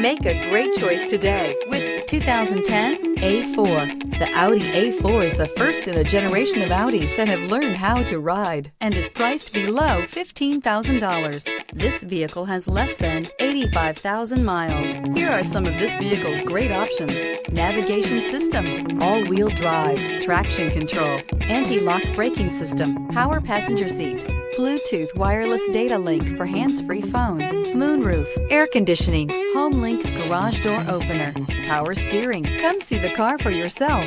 Make a great choice today with 2010 A4. The Audi A4 is the first in a generation of Audis that have learned how to ride and is priced below $15,000. This vehicle has less than 85,000 miles. Here are some of this vehicle's great options: navigation system, all-wheel drive, traction control, anti-lock braking system, power passenger seat, Bluetooth wireless data link for hands-free phone, moonroof, air conditioning, home link garage door opener, power steering. Come see the car for yourself.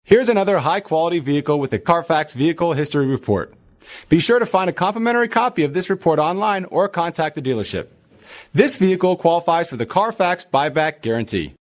Here's another high-quality vehicle with a Carfax Vehicle History Report. Be sure to find a complimentary copy of this report online or contact the dealership. This vehicle qualifies for the Carfax Buyback Guarantee.